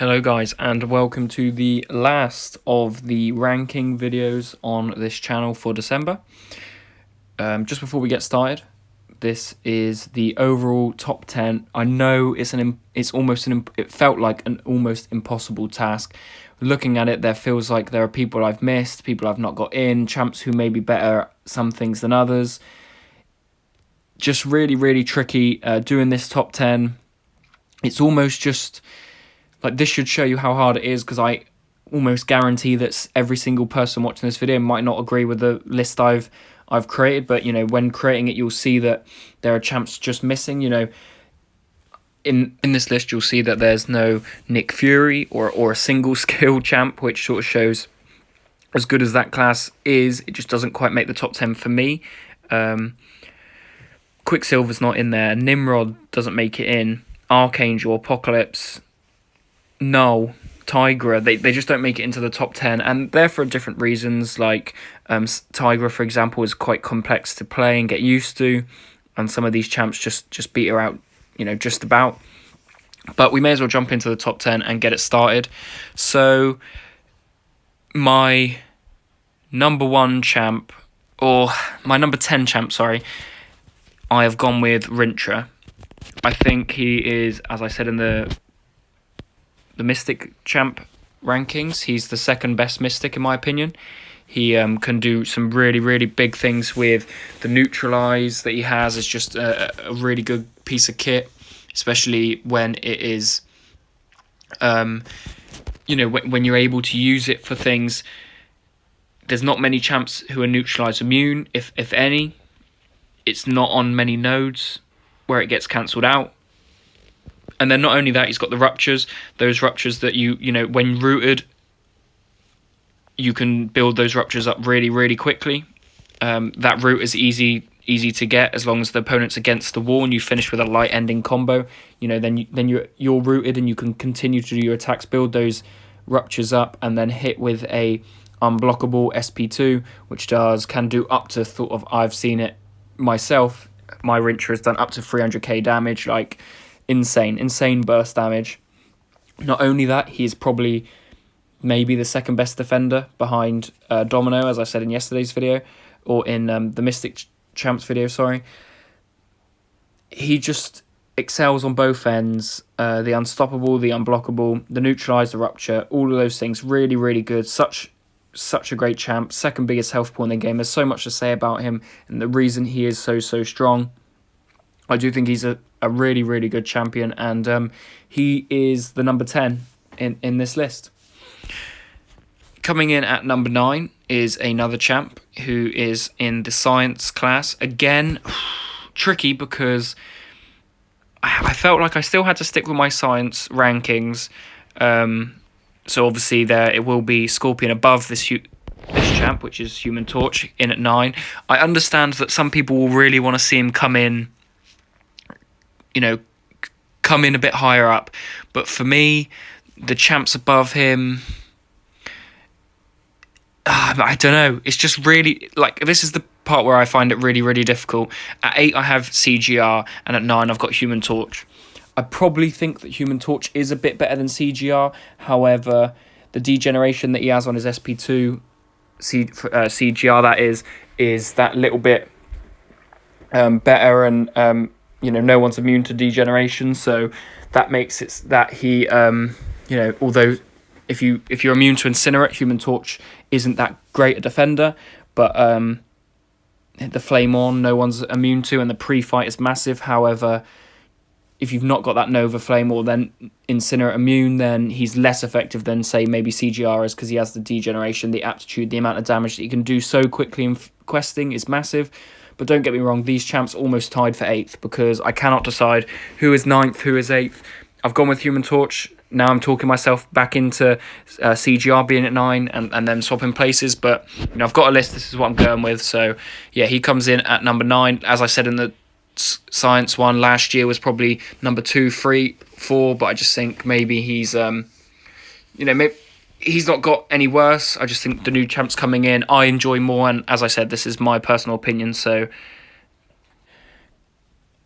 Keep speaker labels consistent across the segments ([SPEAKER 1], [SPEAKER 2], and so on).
[SPEAKER 1] Hello guys, and welcome to the last of the ranking videos on this channel for December. Just before we get started, this is the overall top 10. I know it felt like an almost impossible task. Looking at it, there feels like there are people I've missed, people I've not got in, champs who may be better at some things than others. Just really tricky doing this top 10. It's almost just like, this should show you how hard it is, because I almost guarantee that every single person watching this video might not agree with the list I've created. But, you know, when creating it, you'll see that there are champs just missing. You know, in this list, you'll see that there's no Nick Fury or a single skill champ, which sort of shows as good as that class is, it just doesn't quite make the top 10 for me. Quicksilver's not in there. Nimrod doesn't make it in. Archangel, Apocalypse, Null, Tigra, they just don't make it into the top 10, and they're for different reasons. Like Tigra, for example, is quite complex to play and get used to, and some of these champs just beat her out, you know, just about. But we may as well jump into the top 10 and get it started. So my number 1 champ, or my number 10 champ, sorry, I have gone with Rintra. I think he is, as I said in the Mystic champ rankings, he's the second best Mystic in my opinion. He can do some really big things with the neutralize that he has. It's just a really good piece of kit, especially when it is, you know, when you're able to use it for things. There's not many champs who are neutralize immune, if any. It's not on many nodes where it gets cancelled out. And then not only that, he's got the ruptures. Those ruptures that you know, when rooted, you can build those ruptures up really quickly. That root is easy to get as long as the opponent's against the wall and you finish with a light ending combo. You know, then you're rooted and you can continue to do your attacks, build those ruptures up, and then hit with a unblockable SP2, which can do up to sort of, I've seen it myself. My Rintra has done up to 300k damage, like insane burst damage. Not only that, he's probably maybe the second best defender behind Domino, as I said in yesterday's video, or in the Mystic Champs video, sorry. He just excels on both ends. The unstoppable, the unblockable, the neutralize, the rupture, all of those things, really good. Such a great champ, second biggest health pool in the game. There's so much to say about him, and the reason he is so strong. I do think he's a really good champion, and he is the number 10 in this list. Coming in at number 9 is another champ who is in the science class. Again, tricky, because I felt like I still had to stick with my science rankings. So obviously there it will be Scorpion above this champ, which is Human Torch, in at 9. I understand that some people will really want to see him come in, you know, come in a bit higher up. But for me, the champs above him, I don't know. It's just really, like, this is the part where I find it really difficult. At 8, I have CGR, and at 9, I've got Human Torch. I probably think that Human Torch is a bit better than CGR. However, the degeneration that he has on his SP2, CGR that is that little bit better, and you know, no one's immune to degeneration, so that makes it that he, you know, although if you're immune to Incinerate, Human Torch isn't that great a defender, but the Flame On, no one's immune to, and the pre-fight is massive. However, if you've not got that Nova Flame or then Incinerate immune, then he's less effective than, say, maybe CGR is, because he has the degeneration, the aptitude, the amount of damage that he can do so quickly in questing is massive. But don't get me wrong, these champs almost tied for 8th, because I cannot decide who is 9th, who is 8th. I've gone with Human Torch. Now I'm talking myself back into CGR being at 9 and then swapping places. But, you know, I've got a list. This is what I'm going with. So, yeah, he comes in at number 9. As I said in the science one, last year was probably number 2, 3, 4. But I just think maybe he's, you know, maybe he's not got any worse. I just think the new champs coming in, I enjoy more. And as I said, this is my personal opinion. So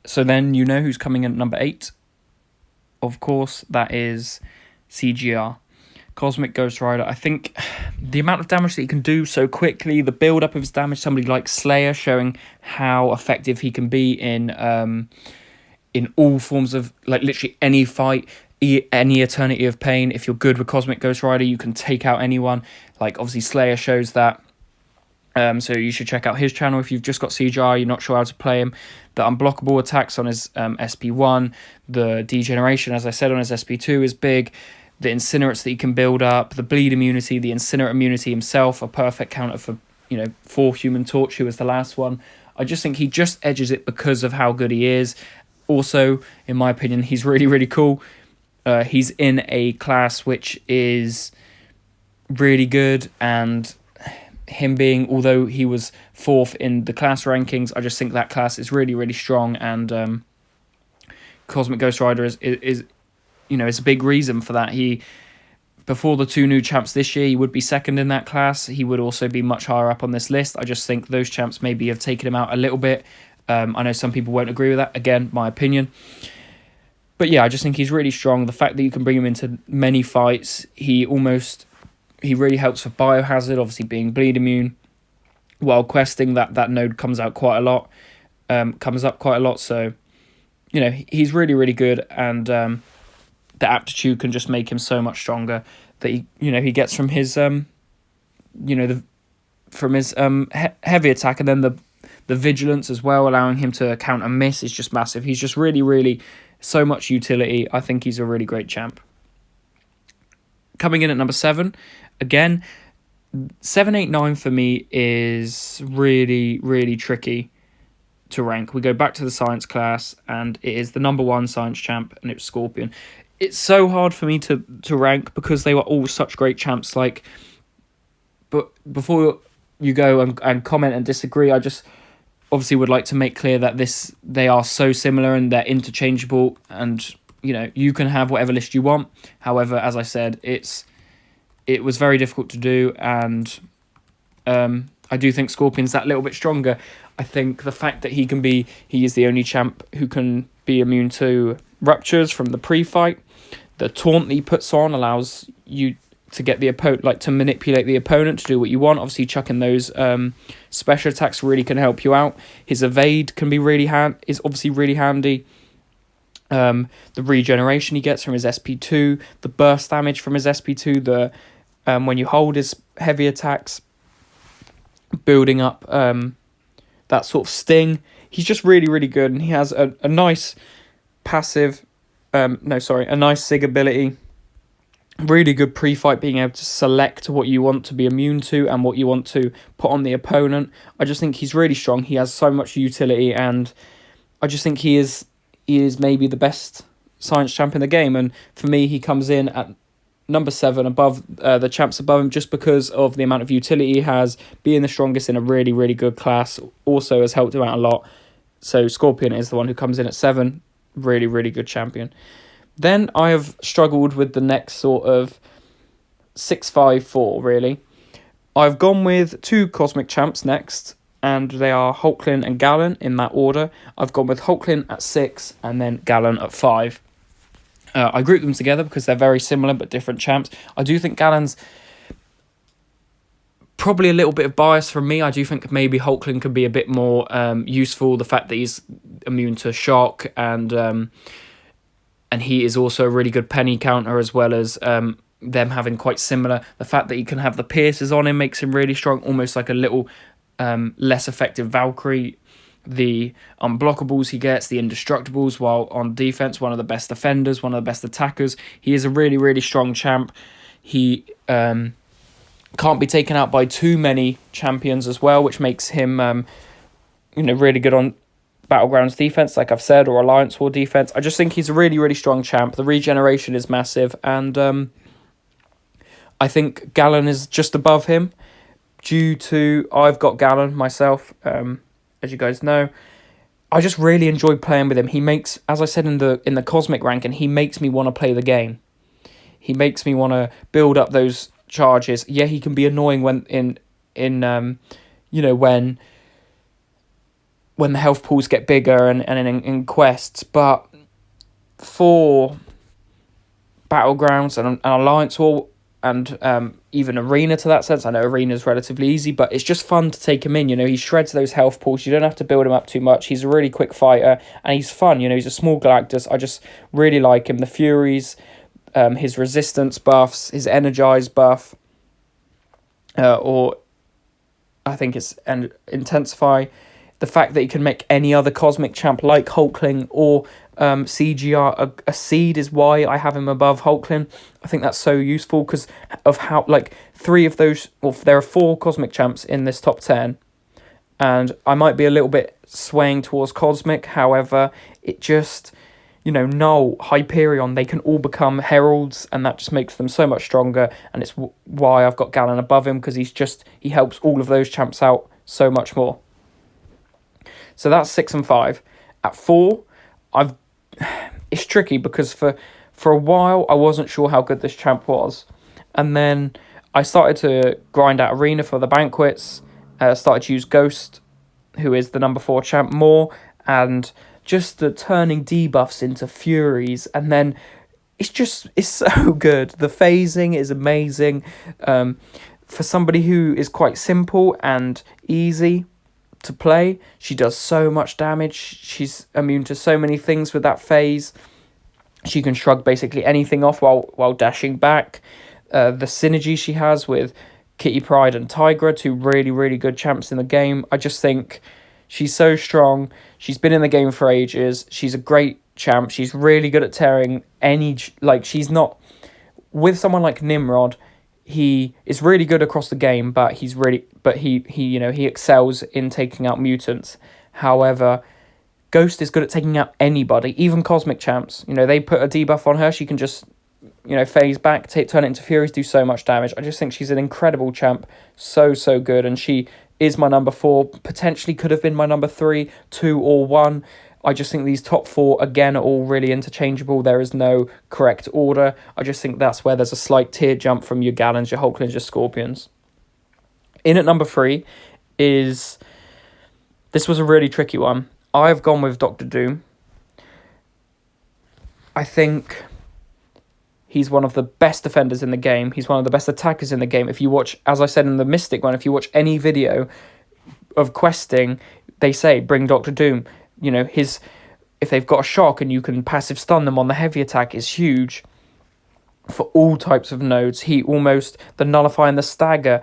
[SPEAKER 1] then you know who's coming in at number 8. Of course, that is CGR. Cosmic Ghost Rider, I think the amount of damage that he can do so quickly, the build-up of his damage, somebody like Slayer showing how effective he can be in all forms of, like, literally any fight, any Eternity of Pain. If you're good with Cosmic Ghost Rider, you can take out anyone. Like, obviously, Slayer shows that. So you should check out his channel if you've just got CGR, you're not sure how to play him. The unblockable attacks on his SP1, the degeneration, as I said, on his SP2 is big. The incinerates that he can build up, the bleed immunity, the incinerate immunity himself, a perfect counter for Human Torch, who was the last one. I just think he just edges it because of how good he is. Also, in my opinion, he's really, really cool. He's in a class which is really good, and him being, although he was 4th in the class rankings, I just think that class is really, really strong, and Cosmic Ghost Rider is a big reason for that. Before the 2 new champs this year, he would be 2nd in that class. He would also be much higher up on this list. I just think those champs maybe have taken him out a little bit. I know some people won't agree with that. Again, my opinion. But yeah, I just think he's really strong. The fact that you can bring him into many fights, he really helps for Biohazard, obviously being bleed immune. While questing, that node comes up quite a lot. So, he's really, really good, and the aptitude can just make him so much stronger that he gets from his heavy attack, and then the vigilance as well, allowing him to counter miss, is just massive. He's just really, really so much utility. I think he's a really great champ. Coming in at number 7, again, 7, 8, 9 for me is really, really tricky to rank. We go back to the science class, and it is the number 1 science champ, and it's Scorpion. It's so hard for me to rank because they were all such great champs. But before you go and comment and disagree, I just obviously would like to make clear that they are so similar and they're interchangeable, and you can have whatever list you want. However, as I said, it was very difficult to do, and I do think Scorpion's that little bit stronger. I think the fact that he is the only champ who can be immune to ruptures from the pre-fight. The taunt that he puts on allows you to get the opponent, to manipulate the opponent to do what you want. Obviously, chucking those special attacks really can help you out. His evade can be is obviously really handy. The regeneration he gets from his SP2, the burst damage from his SP2, when you hold his heavy attacks, building up that sort of sting. He's just really, really good, and he has a nice passive, a nice SIG ability. Really good pre-fight, being able to select what you want to be immune to and what you want to put on the opponent. I just think he's really strong. He has so much utility, and I just think he is maybe the best science champ in the game. And for me, he comes in at number 7 above the champs above him, just because of the amount of utility he has. Being the strongest in a really, really good class also has helped him out a lot. So Scorpion is the one who comes in at 7. Really, really good champion. Then I have struggled with the next sort of 6, 5, 4, really. I've gone with 2 Cosmic Champs next, and they are Hulklin and Gallon in that order. I've gone with Hulklin at 6 and then Gallon at 5. I grouped them together because they're very similar but different champs. I do think Gallon's probably a little bit of bias from me. I do think maybe Hulklin could be a bit more useful. The fact that he's immune to shock, and he is also a really good penny counter, as well as them having quite similar. The fact that he can have the pierces on him makes him really strong, almost like a little less effective Valkyrie. The unblockables he gets, the indestructibles, while on defense, one of the best defenders, one of the best attackers. He is a really, really strong champ. He can't be taken out by too many champions as well, which makes him really good on Battlegrounds defense, like I've said, or Alliance War defense. I just think he's a really, really strong champ. The regeneration is massive, and I think Gallon is just above him due to I've got Gallon myself. As you guys know, I just really enjoy playing with him. He makes, as I said in the Cosmic ranking, he makes me want to play the game. He makes me want to build up those charges. Yeah, he can be annoying when when the health pools get bigger and in quests, but for Battlegrounds and Alliance War, and even Arena to that sense. I know Arena's relatively easy, but it's just fun to take him in. You know, he shreds those health pools. You don't have to build him up too much. He's a really quick fighter, and he's fun. You know, he's a small Galactus. I just really like him. The Furies, his resistance buffs, his energize buff, or I think it's intensify. The fact that he can make any other cosmic champ like Hulkling or CGR a seed is why I have him above Hulkling. I think that's so useful because of how, like, three of those, well, there are 4 cosmic champs in this top 10, and I might be a little bit swaying towards cosmic. However, it just, you know, Null, Hyperion, they can all become heralds, and that just makes them so much stronger, and it's why I've got Gallon above him, because he helps all of those champs out so much more. So that's 6 and 5. At 4, it's tricky because for a while I wasn't sure how good this champ was, and then I started to grind out Arena for the banquets, started to use Ghost, who is the number 4 champ, more, and just the turning debuffs into Furies, and then it's so good. The phasing is amazing. For somebody who is quite simple and easy to play, she does so much damage. She's immune to so many things with that phase. She can shrug basically anything off while dashing back. The synergy she has with Kitty Pryde and Tigra, 2 really, really good champs in the game. I just think she's so strong. She's been in the game for ages. She's a great champ. She's really good at tearing any, like, she's not, with someone like Nimrod, he is really good across the game, but he you know, he excels in taking out mutants. However, Ghost is good at taking out anybody, even cosmic champs. You know, they put a debuff on her, she can just, you know, phase back, turn it into Furies, do so much damage. I just think she's an incredible champ, so good, and she is my number 4, potentially could have been my number 3, 2 or 1. I just think these top 4, again, are all really interchangeable. There is no correct order. I just think that's where there's a slight tier jump from your Gallons, your Hulklings, your Scorpions. In at number 3 is... This was a really tricky one. I've gone with Dr. Doom. I think he's one of the best defenders in the game. He's one of the best attackers in the game. If you watch, as I said in the Mystic one, if you watch any video of questing, they say, bring Dr. Doom. You know, if they've got a shock and you can passive stun them on the heavy attack, is huge for all types of nodes. The nullify and the stagger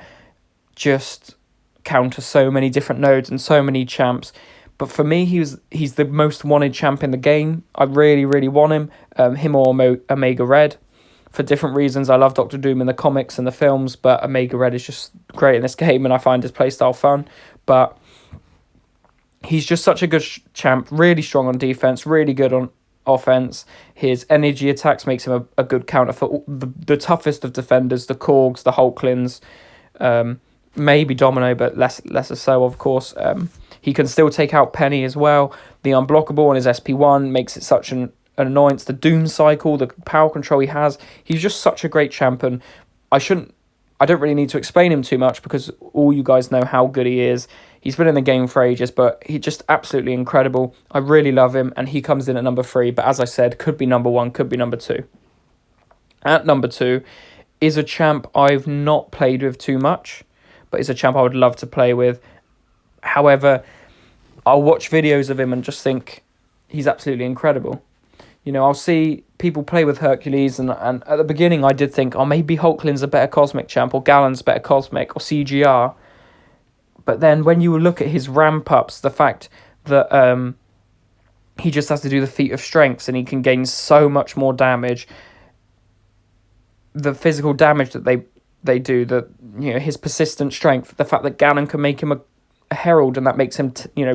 [SPEAKER 1] just counter so many different nodes and so many champs. But for me, he's the most wanted champ in the game. I really, really want him or Omega Red. For different reasons, I love Dr. Doom in the comics and the films, but Omega Red is just great in this game, and I find his playstyle fun. But he's just such a good champ, really strong on defense, really good on offense. His energy attacks makes him a good counter for the toughest of defenders, the Korgs, the Hulklings, maybe Domino, but lesser so, of course. He can still take out Penny as well. The unblockable on his SP1 makes it such an annoyance. The Doom cycle, the power control he has, he's just such a great champion. I don't really need to explain him too much because all you guys know how good he is. He's been in the game for ages, but he's just absolutely incredible. I really love him, and he comes in at number 3, but as I said, could be number 1, could be number 2. At number 2 is a champ I've not played with too much, but is a champ I would love to play with. However, I'll watch videos of him and just think he's absolutely incredible. You know, I'll see people play with Hercules, and at the beginning I did think, oh, maybe Hulkling's a better cosmic champ, or Gallon's better cosmic, or CGR. But then when you look at his ramp-ups, the fact that he just has to do the feat of strengths and he can gain so much more damage, the physical damage that they do, his persistent strength, the fact that Gallon can make him a herald, and that makes him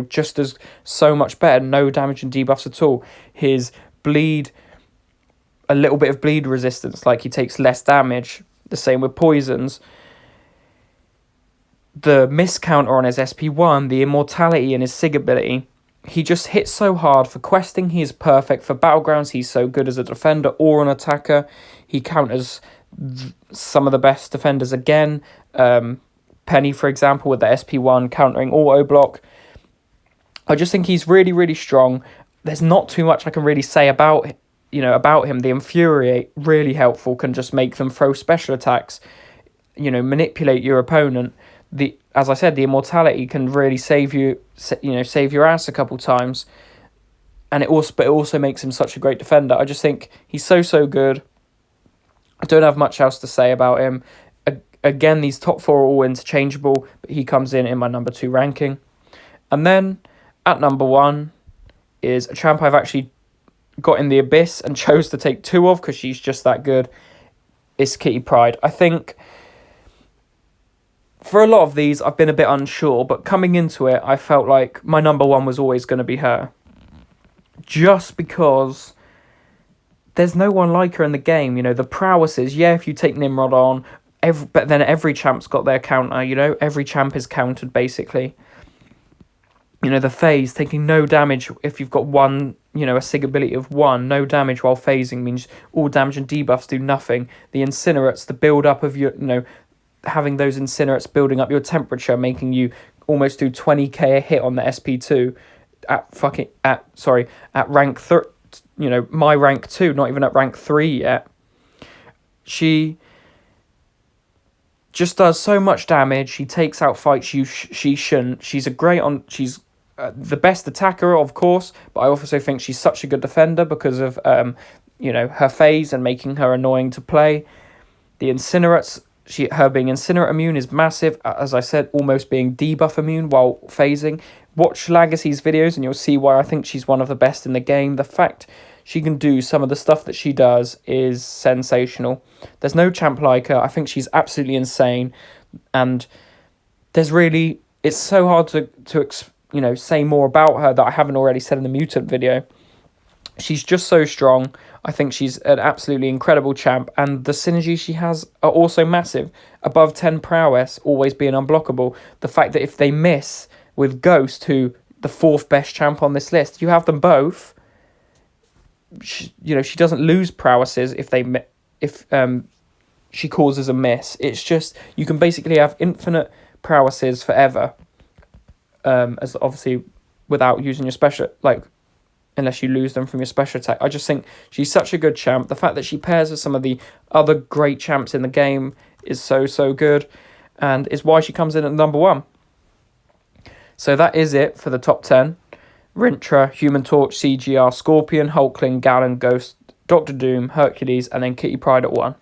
[SPEAKER 1] just as so much better, no damage and debuffs at all. His bleed, a little bit of bleed resistance, like he takes less damage, the same with poisons. The miss counter on his SP1, the immortality and his sig ability, he just hits so hard. For questing, he is perfect. For battlegrounds, he's so good as a defender or an attacker. He counters some of the best defenders again. Penny, for example, with the SP1 countering auto block. I just think he's really, really strong. There's not too much I can really say about about him, the Infuriate, really helpful, can just make them throw special attacks, manipulate your opponent. As I said, the Immortality can really save your ass a couple times, and it also makes him such a great defender. I just think he's so good. I don't have much else to say about him. Again, these top 4 are all interchangeable, but he comes in my number 2 ranking. And then at number 1 is a champ I've actually got in the Abyss and chose to take 2 of because she's just that good. It's Kitty Pryde. I think for a lot of these, I've been a bit unsure, but coming into it, I felt like my number 1 was always going to be her. Just because there's no one like her in the game. The prowesses, if you take Nimrod on, but then every champ's got their counter, every champ is countered, basically. The phase, taking no damage if you've got one, a sig ability of 1, no damage while phasing means all damage and debuffs do nothing. The incinerates, the build-up of your, having those incinerates building up your temperature, making you almost do 20k a hit on the SP2 at rank 3, my rank 2, not even at rank 3 yet. She just does so much damage. She takes out fights she shouldn't. She's the best attacker, of course, but I also think she's such a good defender because of her phase and making her annoying to play. The incinerates, her being incinerate immune is massive. As I said, almost being debuff immune while phasing. Watch Legacy's videos and you'll see why I think she's one of the best in the game. The fact she can do some of the stuff that she does is sensational. There's no champ like her. I think she's absolutely insane, and it's so hard to say more about her that I haven't already said in the Mutant video. She's just so strong. I think she's an absolutely incredible champ, and the synergies she has are also massive. Above 10 prowess, always being unblockable. The fact that if they miss with Ghost, who the 4th best champ on this list, you have them both. She doesn't lose prowesses if she causes a miss. It's just, you can basically have infinite prowesses forever, as obviously without using your special, unless you lose them from your special attack. I just think she's such a good champ. The fact that she pairs with some of the other great champs in the game is so good, and is why she comes in at number 1. So that is it for the top 10. Rintrah, Human Torch, CGR, Scorpion, Hulkling, Gallon, Ghost, Doctor Doom, Hercules, and then Kitty Pryde at 1.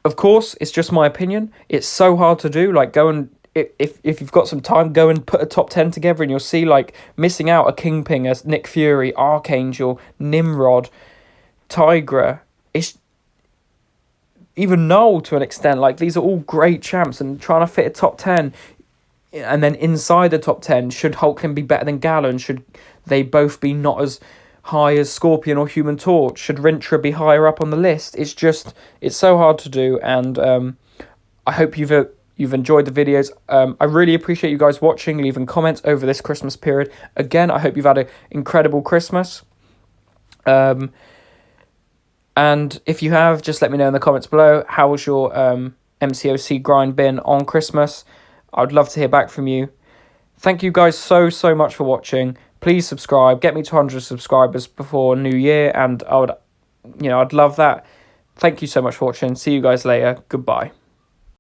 [SPEAKER 1] Of course, it's just my opinion. It's so hard to do. Go and, if you've got some time, go and put a top 10 together, and you'll see, missing out a Kingpin, a Nick Fury, Archangel, Nimrod, Tigra, even Null to an extent. These are all great champs, and trying to fit a top 10... And then inside the top 10, should Hulkling be better than Gallon? Should they both be not as high as Scorpion or Human Torch? Should Rintrah be higher up on the list? It's so hard to do, and I hope you've enjoyed the videos. I really appreciate you guys watching, leaving comments over this Christmas period. Again, I hope you've had an incredible Christmas. And if you have, just let me know in the comments below. How was your MCOC grind been on Christmas? I would love to hear back from you. Thank you guys so much for watching. Please subscribe. Get me to 100 subscribers before New Year, and I'd love that. Thank you so much for watching. See you guys later. Goodbye.